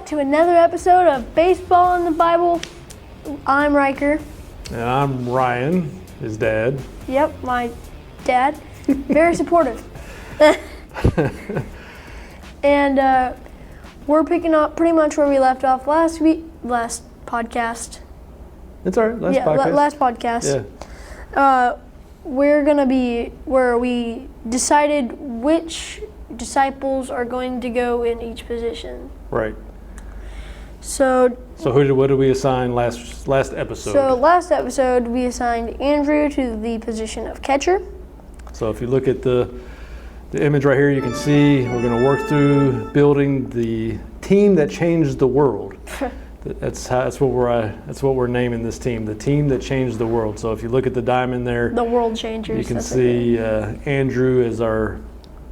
to another episode of Baseball in the Bible. I'm Riker. And I'm Ryan, his dad. Yep, my dad. Very supportive. And we're picking up pretty much where we left off last podcast. It's all right, last podcast. Yeah. We're going to be where we decided which disciples are going to go in each position. Right. So what did we assign last episode? So last episode we assigned Andrew to the position of catcher. So if you look at the image right here, you can see we're going to work through building the team that changed the world. That's what we're naming this team, the team that changed the world. So if you look at the diamond there, the world changers. You can see Andrew is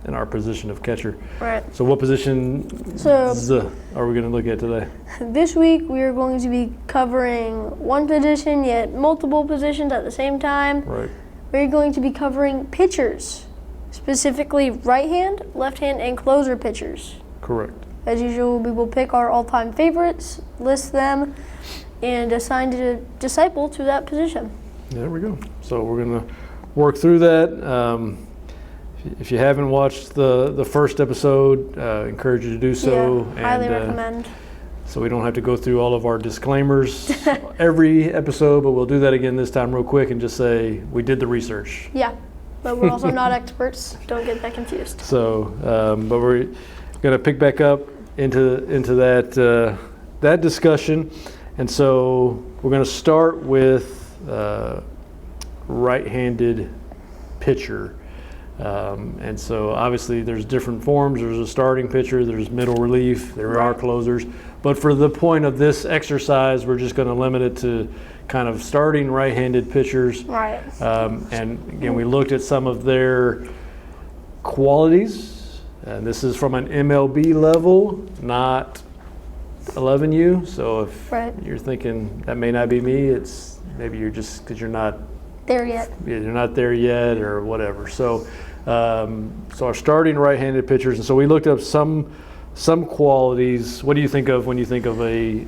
in our position of catcher. Right. So what position are we going to look at today? This week we are going to be covering one position, yet multiple positions at the same time. Right. We're going to be covering pitchers, specifically right hand, left hand, and closer pitchers. Correct. As usual, we will pick our all-time favorites, list them, and assign a disciple to that position. There we go. So we're going to work through that. If you haven't watched the first episode, encourage you to do so. Yeah, highly recommend. So we don't have to go through all of our disclaimers every episode, but we'll do that again this time real quick and just say we did the research. Yeah, but we're also not experts. Don't get that confused. So, but we're going to pick back up into that discussion, and so we're going to start with right-handed pitcher. And so obviously there's different forms. There's a starting pitcher, there's middle relief, there are closers. But for the point of this exercise, we're just going to limit it to kind of starting right-handed pitchers. Right. And again, we looked at some of their qualities. And this is from an MLB level, not 11U. So if you're thinking that may not be me, it's maybe you're just because you're not there yet. Yeah, you're not there yet or whatever. So our starting right-handed pitchers, and so we looked up some qualities. What do you think of when you think of an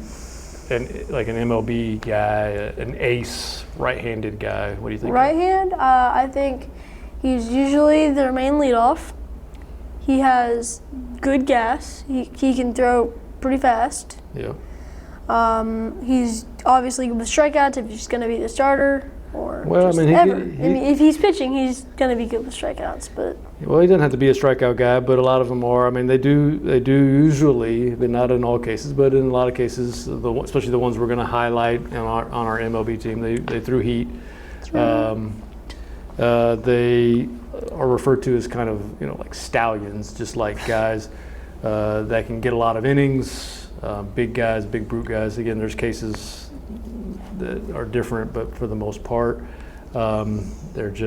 MLB guy, an ace right-handed guy? What do you think? Right hand, I think he's usually their main leadoff. He has good gas. He can throw pretty fast. Yeah. He's obviously good with strikeouts if he's going to be the starter. If he's pitching, he's going to be good with strikeouts. But he doesn't have to be a strikeout guy, but a lot of them are. I mean, they do usually, but not in all cases, but in a lot of cases, especially the ones we're going to highlight on our MLB team, they threw heat. They are referred to as kind of like stallions, just like guys that can get a lot of innings. Big guys, big brute guys. Again, there's cases that are different, but for the most part, there's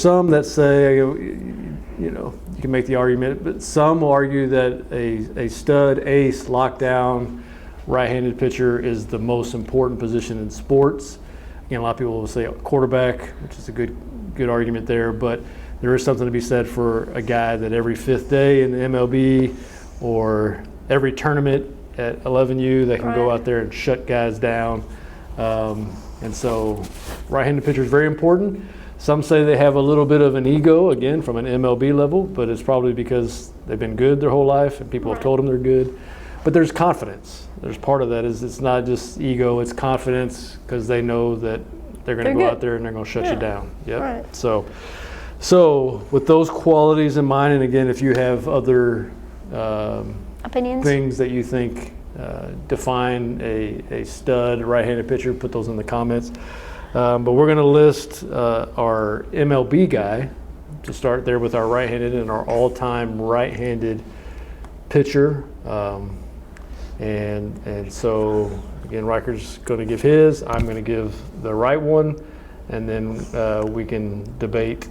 some that say, you can make the argument, but some will argue that a stud, ace, lockdown, right-handed pitcher is the most important position in sports. Again, a lot of people will say quarterback, which is a good argument there, but there is something to be said for a guy that every fifth day in the MLB or every tournament at 11U that can go out there and shut guys down. And so right-handed pitcher is very important. Some say they have a little bit of an ego, again, from an MLB level, but it's probably because they've been good their whole life and people have told them they're good. But there's confidence. There's part of that is it's not just ego, it's confidence because they know that they're going to go out there and they're going to shut you down. Yep. Right. So with those qualities in mind, and again, if you have other opinions, things that you think define a stud right-handed pitcher, put those in the comments. But we're going to list our MLB guy to start there with our right-handed and our all-time right-handed pitcher. And so again, Riker's going to give his. I'm going to give the right one, and then we can debate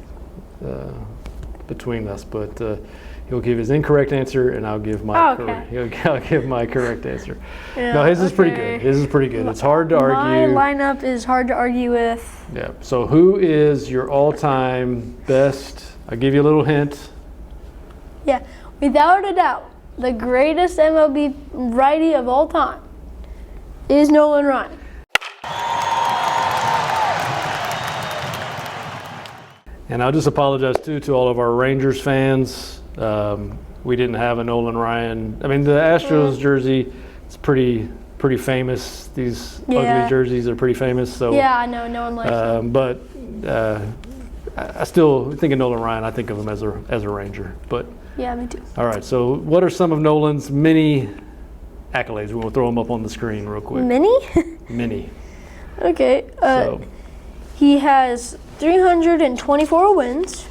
between us. But he'll give his incorrect answer, and I'll give my I'll give my correct answer. Yeah, no, his is pretty good. His is pretty good. It's hard to argue. My lineup is hard to argue with. Yeah. So who is your all-time best? I'll give you a little hint. Yeah, without a doubt, the greatest MLB righty of all time is Nolan Ryan. And I'll just apologize too to all of our Rangers fans. We didn't have a Nolan Ryan. I mean, the Astros jersey, it's pretty famous. These ugly jerseys are pretty famous. So yeah, I know. No one likes them. But I still think of Nolan Ryan. I think of him as a Ranger. But yeah, me too. all right. So what are some of Nolan's many accolades? We'll throw them up on the screen real quick. Many? Many. Okay. He has 324 wins,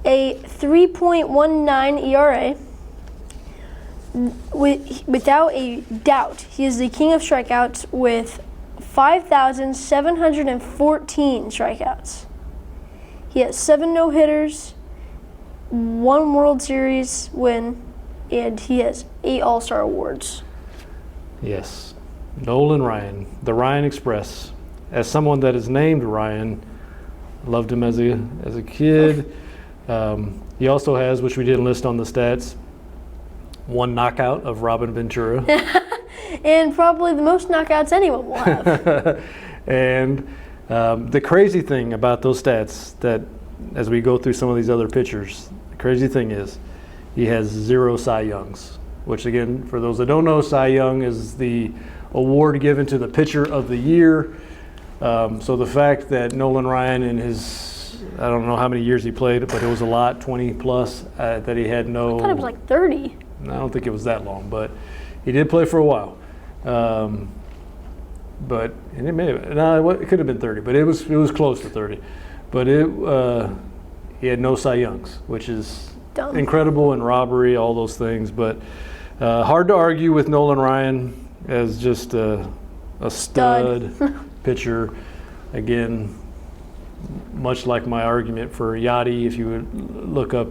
a 3.19 ERA. Without a doubt, he is the king of strikeouts with 5,714 strikeouts. He has 7 no-hitters, 1 World Series win, and he has 8 All-Star awards. Yes. Nolan Ryan, the Ryan Express. As someone that is named Ryan, loved him as a kid. He also has, which we didn't list on the stats, 1 knockout of Robin Ventura. And probably the most knockouts anyone will have. And the crazy thing about those stats, that as we go through some of these other pitchers, the crazy thing is he has 0 Cy Youngs, which again, for those that don't know, Cy Young is the award given to the pitcher of the year. So the fact that Nolan Ryan in his, I don't know how many years he played, but it was a lot, 20 plus, that he had no. I thought it was like 30. I don't think it was that long, but he did play for a while. But and it may have, no, it could have been 30, but it was close to 30. But he had no Cy Youngs, which is Dumb. Incredible, and robbery, all those things. But hard to argue with Nolan Ryan as just a stud pitcher. Again, much like my argument for Yachty, if you would look up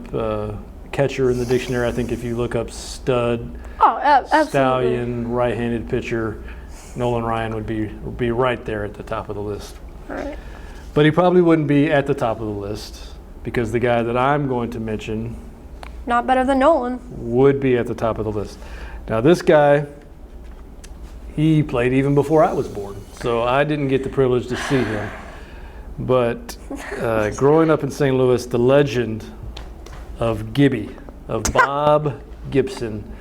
catcher in the dictionary, I think if you look up stud, absolutely. stallion, right-handed pitcher, Nolan Ryan would be right there at the top of the list. All right. But he probably wouldn't be at the top of the list because the guy that I'm going to mention Not better than Nolan. would be at the top of the list. Now this guy, he played even before I was born, so I didn't get the privilege to see him. But growing up in St. Louis, the legend of Gibby, of Bob Gibson,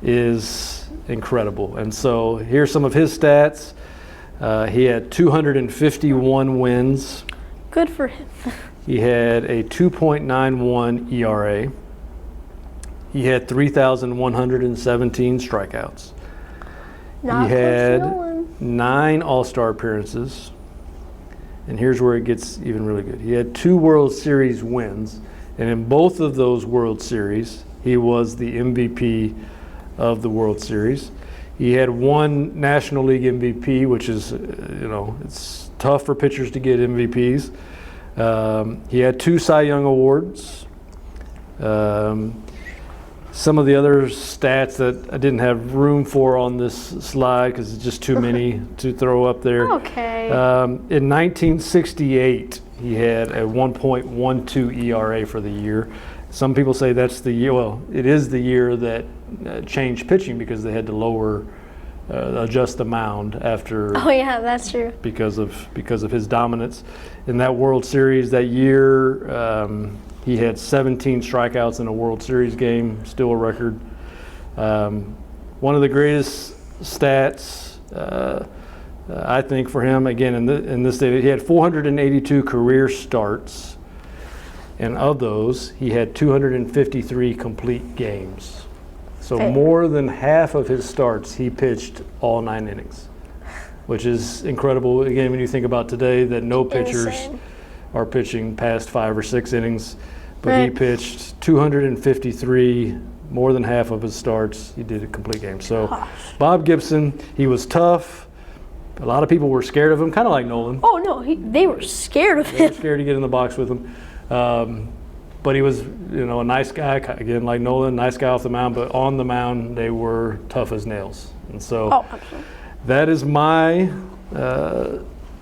is incredible. And so here's some of his stats. He had 251 wins. Good for him. He had a 2.91 ERA. He had 3,117 strikeouts. Not He close to had Nolan. 9 All-Star appearances. And here's where it gets even really good. He had 2 World Series wins. And in both of those World Series, he was the MVP of the World Series. He had 1 National League MVP, which is, it's tough for pitchers to get MVPs. He had 2 Cy Young Awards. Some of the other stats that I didn't have room for on this slide because it's just too many to throw up there. Okay. In 1968, he had a 1.12 ERA for the year. Some people say that's the year. Well, it is the year that changed pitching because they had to adjust the mound after. Oh yeah, that's true. Because of his dominance in that World Series that year. He had 17 strikeouts in a World Series game, still a record. One of the greatest stats, I think, for him, again, in this day, he had 482 career starts, and of those, he had 253 complete games. So more than half of his starts, he pitched all 9 innings, which is incredible. Again, when you think about today that no pitchers are pitching past 5 or 6 innings, but he pitched 253, more than half of his starts. He did a complete game. So Bob Gibson, he was tough. A lot of people were scared of him, kind of like Nolan. Oh no, they were scared of They him. were scared to get in the box with him. But he was, a nice guy, again, like Nolan, nice guy off the mound, but on the mound, they were tough as nails. And so that is my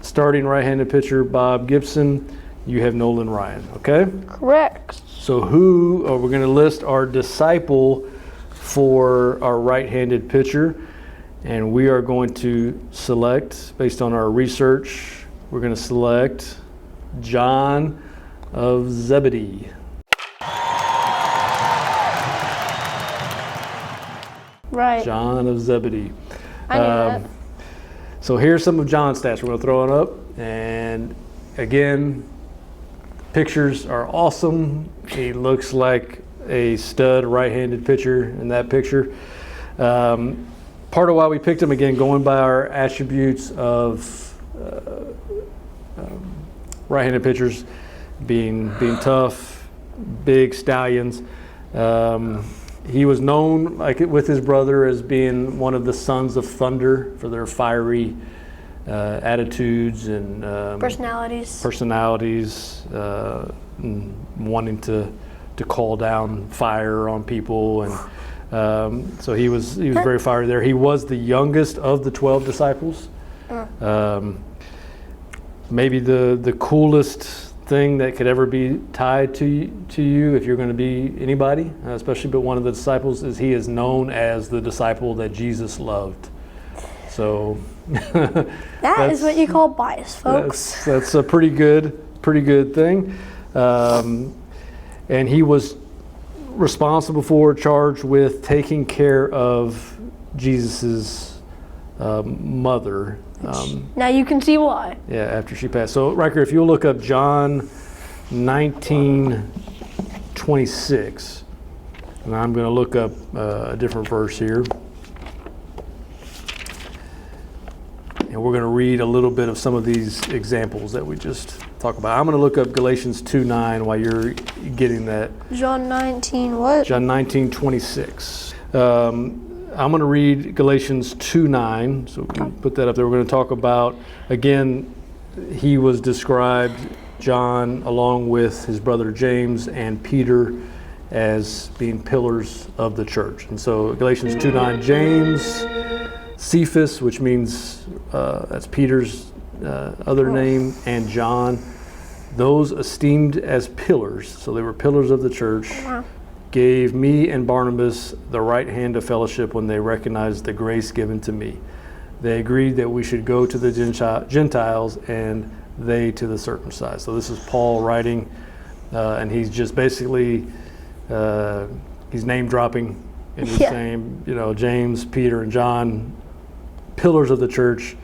starting right-handed pitcher, Bob Gibson. you have Nolan Ryan, okay? Correct. So we're going to list our disciple for our right-handed pitcher, and we are going to select, based on our research, we're going to select John of Zebedee. Right. John of Zebedee. I knew that. So here's some of John's stats. We're going to throw it up. And again, pictures are awesome. He looks like a stud right-handed pitcher in that picture. Part of why we picked him, again, going by our attributes of right-handed pitchers being tough, big stallions. He was known, like with his brother, as being one of the sons of thunder for their fiery attitudes and personalities, and wanting to call down fire on people, and so he was very fiery there. He was the youngest of the 12 disciples. Maybe the coolest thing that could ever be tied to you if you're going to be anybody, especially but one of the disciples, is he is known as the disciple that Jesus loved. So that is what you call bias, folks. That's a pretty good thing. And he was responsible for, charged with taking care of Jesus's mother. Now you can see why. Yeah, after she passed. So, Riker, if you'll look up John 19:26, and I'm going to look up a different verse here. And we're going to read a little bit of some of these examples that we just talked about. I'm going to look up Galatians 2:9 while you're getting that. John 19 what? John 19:26. I'm going to read Galatians 2:9, so we can put that up there. We're going to talk about, again, he was described, John, along with his brother James and Peter, as being pillars of the church. And so Galatians 2:9, James, Cephas, which means that's Peter's other name, and John, those esteemed as pillars, so they were pillars of the church, gave me and Barnabas the right hand of fellowship when they recognized the grace given to me. They agreed that we should go to the Gentiles and they to the circumcised. So this is Paul writing, and he's just basically, he's name dropping, and he's saying, James, Peter, and John, pillars of the church,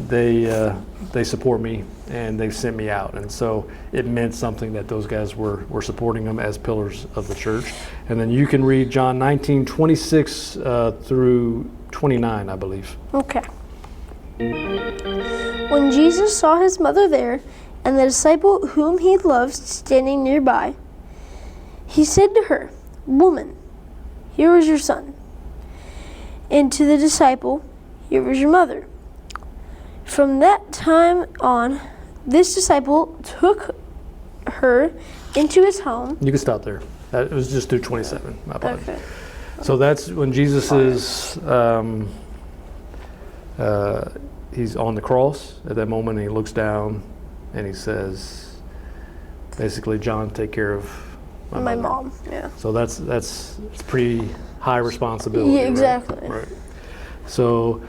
they support me and they've sent me out. And so it meant something that those guys were supporting them as pillars of the church. And then you can read John 19:26 through 29, I believe. Okay. When Jesus saw his mother there and the disciple whom he loved standing nearby, he said to her, "Woman, here is your son." And to the disciple, "Here is your mother." From that time on, this disciple took her into his home. You can stop there. It was just through 27. My apologies. Okay. So that's when Jesus is, he's on the cross at that moment, and he looks down and he says, basically, John, take care of my mom. Yeah. So that's pretty high responsibility. Yeah, exactly. Right. So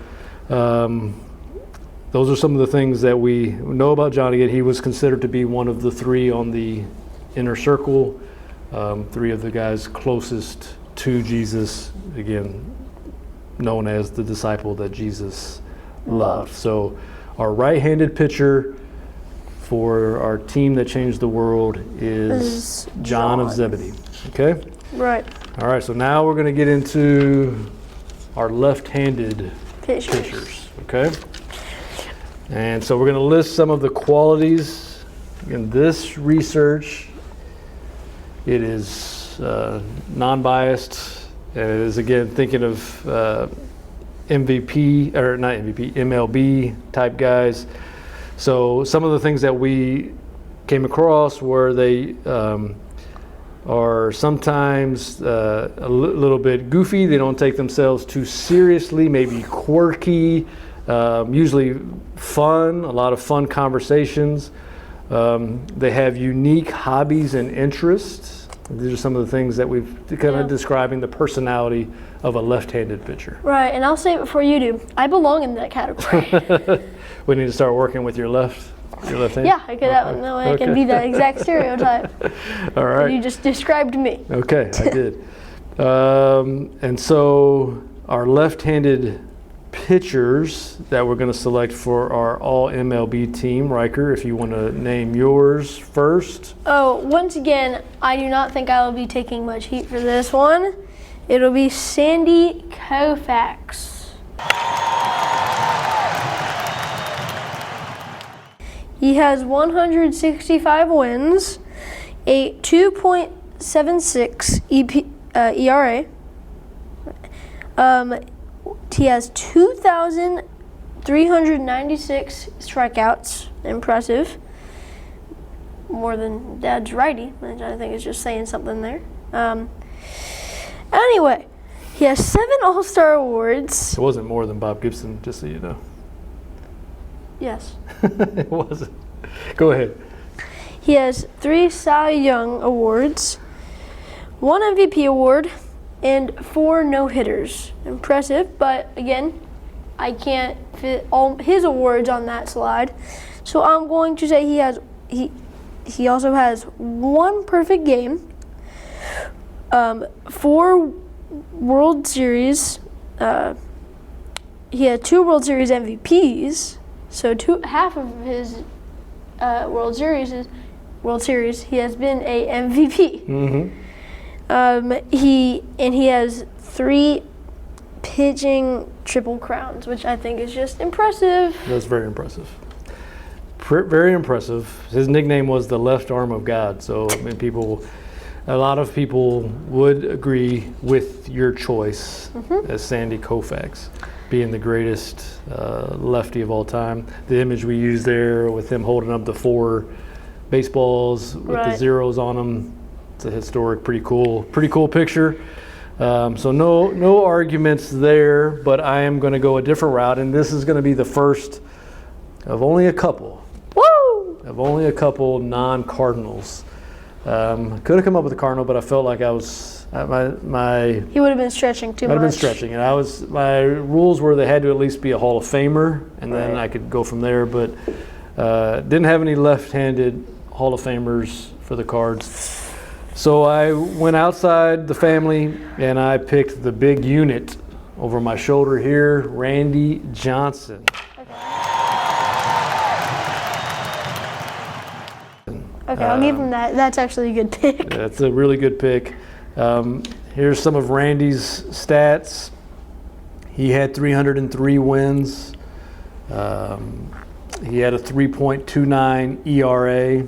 those are some of the things that we know about John. Again, he was considered to be one of the three on the inner circle, three of the guys closest to Jesus, again, known as the disciple that Jesus loved. So our right-handed pitcher for our team that changed the world is John of Zebedee. Okay? Right. All right, so now we're going to get into our left-handed Pitchers. pitchers. Okay? And so we're going to list some of the qualities. In this research, it is non-biased. It is, again, thinking of MVP, or not MVP, MLB type guys. So some of the things that we came across were they are sometimes a little bit goofy. They don't take themselves too seriously, maybe quirky, usually fun, a lot of fun conversations. They have unique hobbies and interests. These are some of the things that we've kind of describing the personality of a left-handed pitcher. Right, and I'll say it before you do. I belong in that category. We need to start working with your left hand? Yeah, I could. That way I can be that exact stereotype All right. that you just described me. Okay, I did. And so our left-handed pitchers that we're going to select for our all MLB team, Riker, if you want to name yours first. Oh, once again, I do not think I will be taking much heat for this one. It'll be Sandy Koufax. He has 165 wins, a 2.76 ERA. He has 2,396 strikeouts. Impressive. More than Dad's righty, which I think is just saying something there. Anyway, he has 7 All-Star awards. It wasn't more than Bob Gibson, just so you know. Yes. It wasn't. Go ahead. He has 3 Cy Young awards, 1 MVP award, and 4 no-hitters. Impressive, but again, I can't fit all his awards on that slide. So I'm going to say he also has 1 perfect game, 4 World Series. He had 2 World Series MVPs. So half of his World Series he has been a MVP. Mm-hmm. He has 3 pitching triple crowns, which I think is just impressive. That's very impressive. Very impressive. His nickname was the left arm of God. So I mean, a lot of people would agree with your choice as Sandy Koufax being the greatest lefty of all time. The image we use there with him holding up the 4 baseballs with the zeros on them, it's a historic, pretty cool picture. So no arguments there, but I am going to go a different route, and this is going to be the first of only a couple. Woo! Of only a couple non-Cardinals. Could have come up with a Cardinal, but I felt like I was He would have been stretching too much. I'd have been stretching, and my rules were they had to at least be a Hall of Famer, and then I could go from there. But didn't have any left-handed Hall of Famers for the Cards, so I went outside the family and I picked the big unit over my shoulder here, Randy Johnson. Okay, I'll give him that. That's actually a good pick. That's a really good pick. Here's some of Randy's stats. He had 303 wins. He had a 3.29 ERA.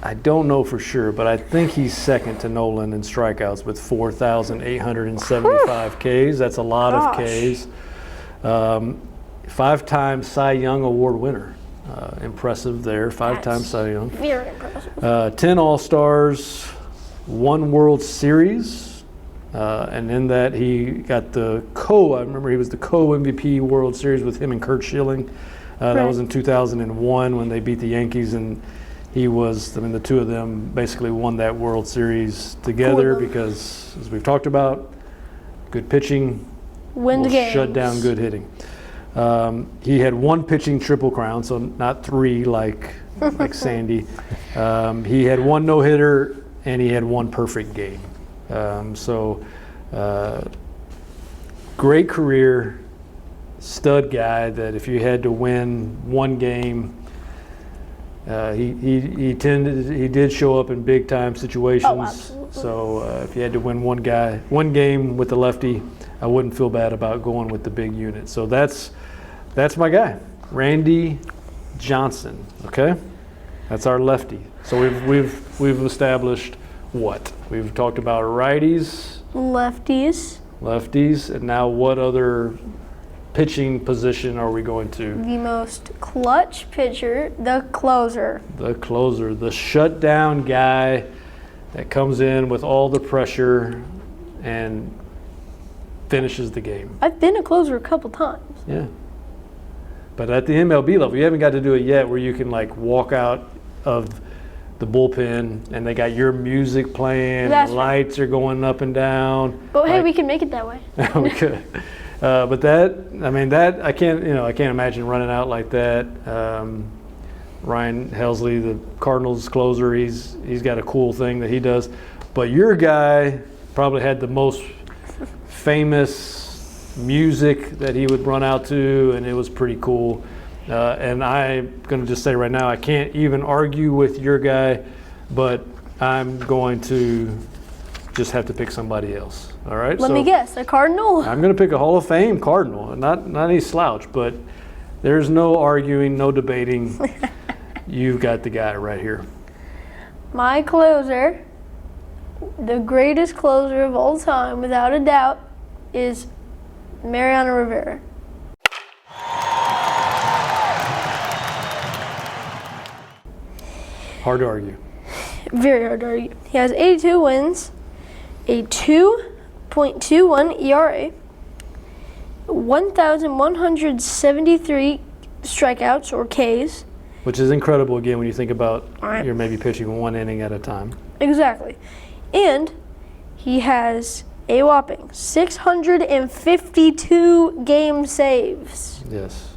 I don't know for sure, but I think he's second to Nolan in strikeouts with 4,875 Ks. That's a lot of Ks. 5-time Cy Young Award winner. Impressive there. 5-time Cy Young. Very impressive. 10 All-Stars, 1 World Series, and in that he got I remember he was the co-MVP World Series with him and Curt Schilling. That was in 2001 when they beat the Yankees, and the two of them basically won that World Series together because, as we've talked about, good pitching will shut down good hitting. He had 1 pitching triple crown, so not 3 like Sandy. He had 1 no-hitter, and he had 1 perfect game. Great career, stud guy that if you had to win 1 game, he did show up in big time situations. Oh, absolutely. So if you had to win 1 game with the lefty, I wouldn't feel bad about going with the big unit. So that's my guy, Randy Johnson. Okay, that's our lefty. So we've established what? We've talked about righties, lefties, and now what other pitching position are we going to? The most clutch pitcher, the closer. The closer, the shutdown guy that comes in with all the pressure and finishes the game. I've been a closer a couple times. Yeah. But at the MLB level, you haven't got to do it yet where you can like walk out of the bullpen and they got your music playing, That's the lights are going up and down. But hey, Like- we can make it that way. we could. But that, I mean, that I can't imagine running out like that. Ryan Helsley, the Cardinals closer, he's got a cool thing that he does. But your guy probably had the most famous music that he would run out to, and it was pretty cool. And I'm going to just say right now, I can't even argue with your guy, but I'm going to just have to pick somebody else. All right? Let me guess, a Cardinal? I'm going to pick a Hall of Fame Cardinal, not any slouch, but there's no arguing, no debating. You've got the guy right here. My closer, the greatest closer of all time, without a doubt, is Mariano Rivera. Hard to argue. Very hard to argue. He has 82 wins, a 2.21 ERA, 1,173 strikeouts or Ks. Which is incredible, again, when you think about Right. you're maybe pitching one inning at a time. Exactly. And he has a whopping 652 game saves. Yes.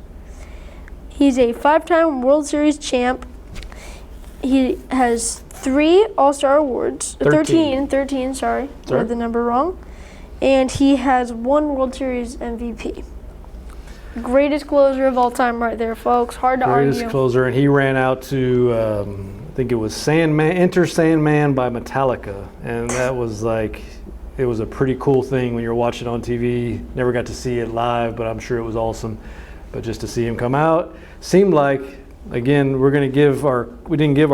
He's a 5-time World Series champ. He has 3 All-Star awards. 13, sorry. I Sorry? had the number wrong. And he has 1 World Series MVP. Greatest closer of all time right there, folks. Hard to Greatest argue. closer, and he ran out to, I think it was Enter Sandman by Metallica. And that was like, it was a pretty cool thing when you're watching on TV. Never got to see it live, but I'm sure it was awesome. But just to see him come out, seemed like, again, we didn't give our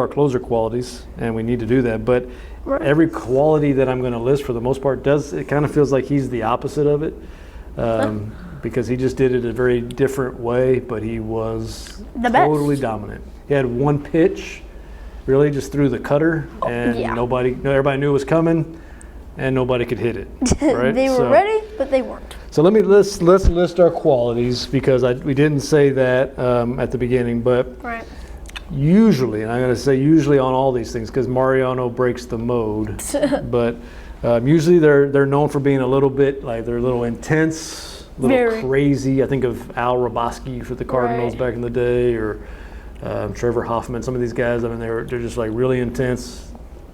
closer qualities, and we need to do that. But Right. every quality that I'm going to list for the most part it kind of feels like he's the opposite of it. Because he just did it a very different way, but he was The best. totally dominant. He had one pitch, really just threw the cutter, and yeah. everybody knew it was coming, and nobody could hit it. Right? They were ready, but they weren't. So let's list our qualities, because we didn't say that at the beginning, but Right. usually, and I'm going to say usually on all these things, because Mariano breaks the mode, but usually they're known for being a little bit like they're a little intense. A little Very. crazy. I think of Al Roboski for the Cardinals Right. back in the day, or Trevor Hoffman. Some of these guys, I mean, they're just like really intense,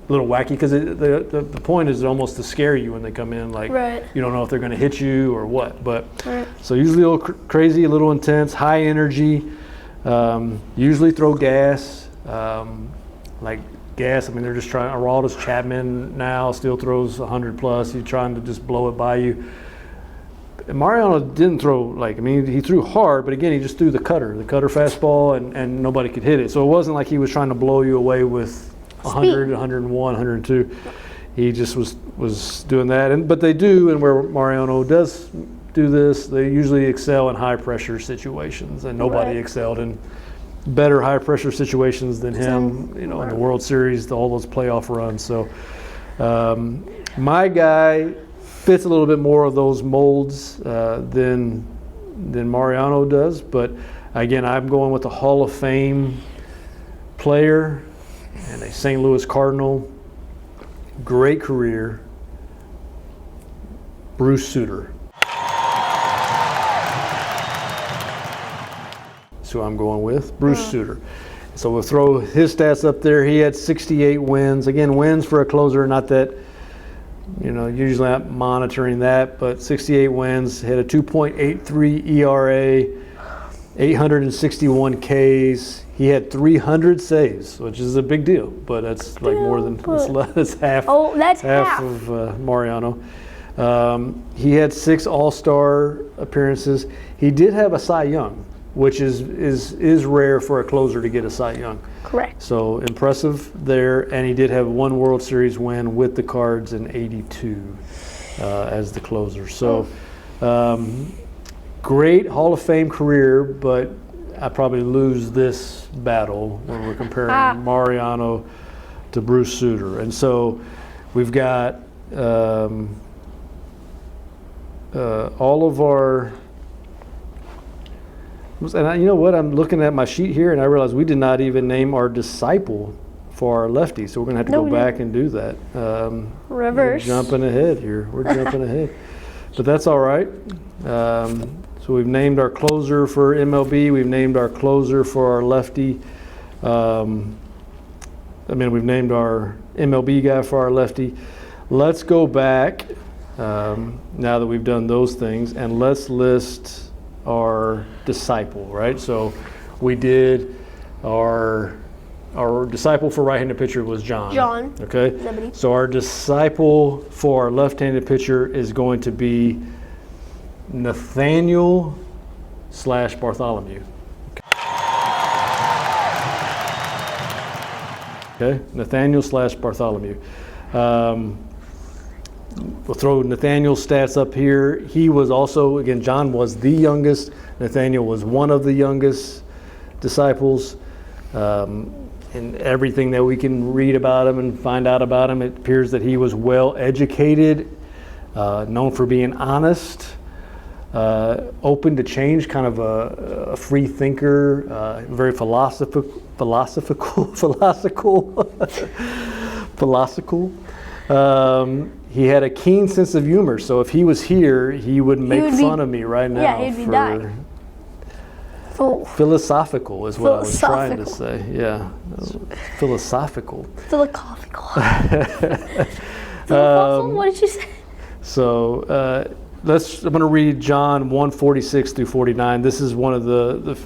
a little wacky. Because the point is almost to scare you when they come in. Like Right. you don't know if they're going to hit you or what. But Right. so usually a little crazy, a little intense, high energy. Usually throw gas, like gas. I mean, they're just trying. Aroldis Chapman now still throws 100 plus. He's trying to just blow it by you. Mariano didn't throw he threw hard, but again, he just threw the cutter fastball, and nobody could hit it. So it wasn't like he was trying to blow you away with 100, 101, 102. He just was doing that. But they do, and where Mariano does do this, they usually excel in high pressure situations, and nobody Right. excelled in better high pressure situations than him. In the World Series, all those playoff runs. So my guy fits a little bit more of those molds than Mariano does, but again, I'm going with a Hall of Fame player and a St. Louis Cardinal. Great career, Bruce Sutter. That's who I'm going with, Bruce Sutter. So we'll throw his stats up there. He had 68 wins. Again, wins for a closer, not that. Usually not monitoring that, but 68 wins, had a 2.83 ERA, 861 Ks. He had 300 saves, which is a big deal, but that's like more than that's half. Oh, that's half. Of Mariano. He had 6 All-Star appearances. He did have a Cy Young, which is rare for a closer to get a Cy Young. Correct. So impressive there, and he did have 1 World Series win with the Cards in '82 as the closer. So great Hall of Fame career, but I probably lose this battle when we're comparing Mariano to Bruce Sutter. And so we've got all of our And you know what? I'm looking at my sheet here, and I realize we did not even name our disciple for our lefty, so we're going to have to No, go we back and do that. Reverse. We're jumping ahead here. We're jumping ahead. But that's all right. So we've named our closer for MLB. We've named our closer for our lefty. We've named our MLB guy for our lefty. Let's go back, now that we've done those things, and let's list our disciple, right? So we did our disciple for right-handed pitcher was John. John. Okay. Zebedee. So our disciple for our left-handed pitcher is going to be Nathaniel / Bartholomew. Okay, Nathaniel / Bartholomew. We'll throw Nathaniel's stats up here. He was also, again, John was the youngest. Nathaniel was one of the youngest disciples. And everything that we can read about him and find out about him, it appears that he was well educated, known for being honest, open to change, kind of a free thinker, very philosophical. He had a keen sense of humor, so if he was here, he would make fun of me right now. Yeah, he'd be dying. Philosophical is what I was trying to say. Yeah, philosophical. Philosophical. What did you say? So I'm going to read John 1:46 through 49. This is one of the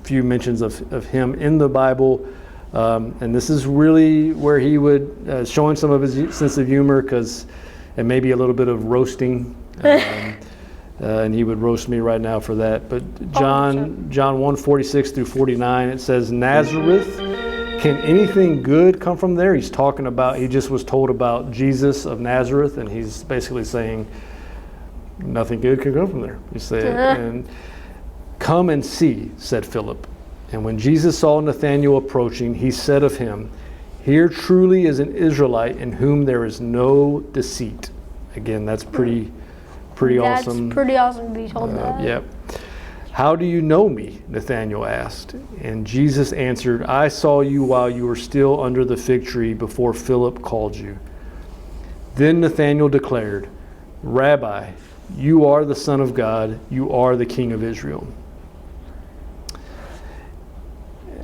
few mentions of him in the Bible. And this is really where he would showing some of his sense of humor, and maybe a little bit of roasting. And he would roast me right now for that. But John 1:46 through 49, it says, Nazareth, can anything good come from there? He just was told about Jesus of Nazareth, and he's basically saying, nothing good can come from there. He said, and come and see, said Philip. And when Jesus saw Nathanael approaching, he said of him, here truly is an Israelite in whom there is no deceit. Again, that's pretty awesome. That's pretty awesome to be told that. Yep. How do you know me? Nathanael asked. And Jesus answered, I saw you while you were still under the fig tree before Philip called you. Then Nathanael declared, Rabbi, you are the Son of God, you are the King of Israel.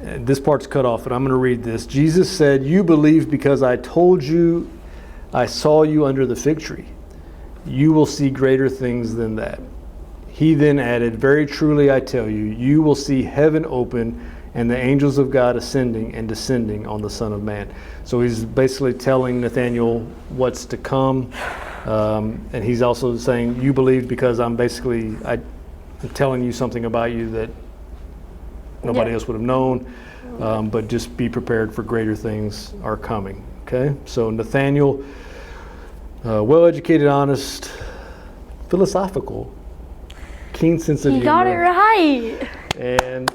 And this part's cut off, but I'm going to read this. Jesus said, you believe because I told you I saw you under the fig tree. You will see greater things than that. He then added, very truly I tell you, you will see heaven open and the angels of God ascending and descending on the Son of Man. So he's basically telling Nathanael what's to come. And he's also saying, you believe because I'm telling you something about you that nobody else would have known. But just be prepared for greater things are coming. Okay? So Nathanael, well-educated, honest, philosophical, keen sense of humor. You got it right. And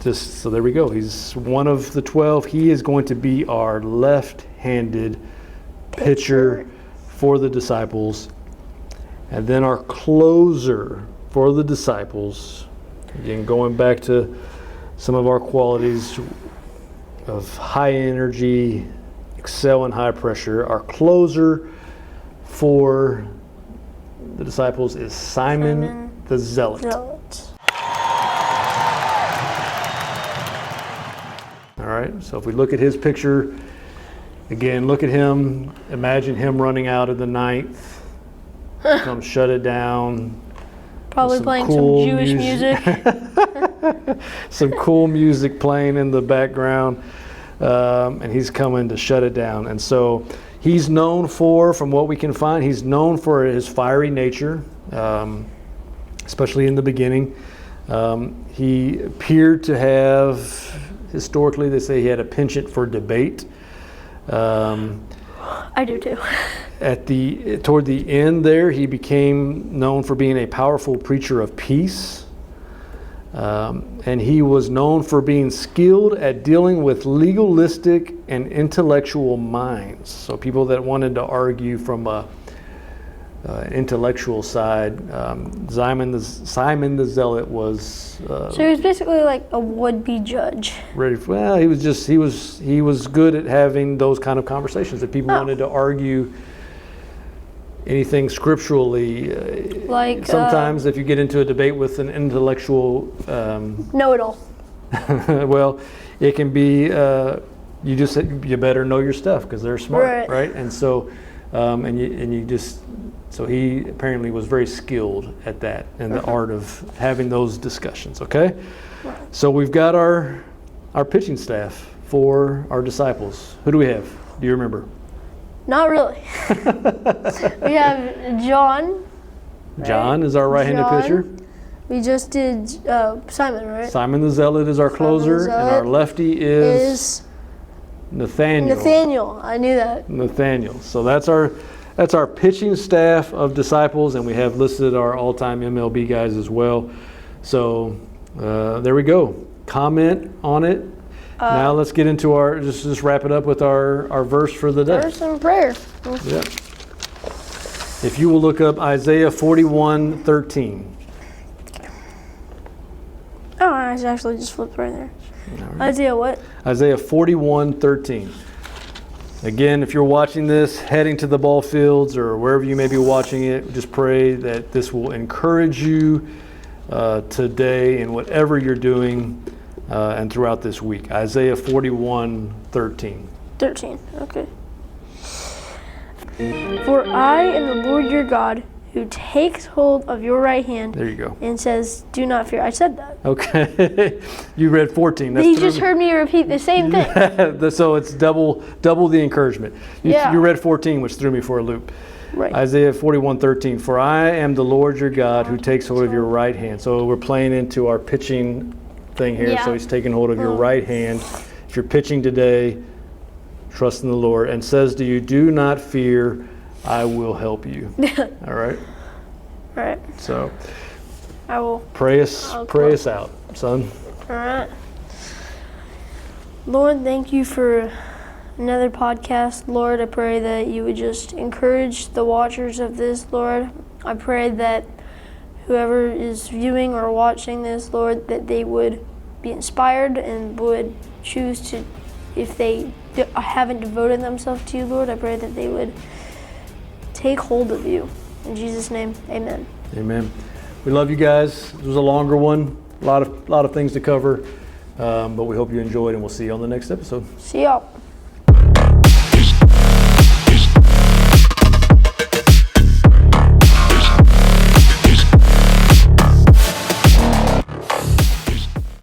so there we go. He's one of the 12. He is going to be our left-handed pitcher for the disciples. And then our closer for the disciples. Again, going back to some of our qualities of high energy, excel in high pressure. Our closer for the disciples is Simon the Zealot. All right, so if we look at his picture, again, look at him. Imagine him running out of the ninth. Come shut it down. Probably playing some Jewish music. Some cool music playing in the background. And he's coming to shut it down. And so he's known for, from what we can find, he's known for his fiery nature, especially in the beginning. He appeared to have, historically, they say he had a penchant for debate. I do too. Toward the end there, he became known for being a powerful preacher of peace. And he was known for being skilled at dealing with legalistic and intellectual minds. So people that wanted to argue from a intellectual side. Simon the Zealot was So he was basically like a would-be judge. ready. Well, he was good at having those kind of conversations. If people wanted to argue anything scripturally, Like sometimes if you get into a debate with an intellectual, know-it-all. well, it can be you better know your stuff because they're smart, right? And so, so he apparently was very skilled at that and the art of having those discussions. Okay, so we've got our pitching staff for our disciples. Who do we have? Do you remember? Not really. We have John. John is our right-handed John. pitcher. We just did Simon, right? Simon the Zealot is our closer, and our Zealot lefty is Nathaniel. Nathaniel. I knew that. Nathaniel. So that's our pitching staff of disciples, and we have listed our all-time MLB guys as well. So there we go. Comment on it. Now let's get into our just wrap it up with our verse for the day. Verse and prayer. Yeah. If you will look up Isaiah 41:13. Oh, I actually just flipped right there. Isaiah what? Isaiah 41:13. Again, if you're watching this, heading to the ball fields or wherever you may be watching it, just pray that this will encourage you today in whatever you're doing and throughout this week. Isaiah 41:13. 13. Okay. For I am the Lord your God, who takes hold of your right hand There you go. and says, "Do not fear." I said that. Okay. You read 14. But you just heard me repeat the same thing. So it's double the encouragement. You read 14, which threw me for a loop. Right. Isaiah 41:13. For I am the Lord your God who takes hold of your right hand. So we're playing into our pitching thing here. Yeah. So he's taking hold of your right hand. If you're pitching today, trust in the Lord, and says to you, "Do not fear, I will help you." All right. All right. So I will. pray us out, son. All right. Lord, thank you for another podcast. Lord, I pray that you would just encourage the watchers of this, Lord. I pray that whoever is viewing or watching this, Lord, that they would be inspired and would choose to, if they haven't devoted themselves to you, Lord, I pray that they would take hold of you. In Jesus' name, amen. Amen. We love you guys. It was a longer one, a lot of things to cover, but we hope you enjoyed, and we'll see you on the next episode. See y'all.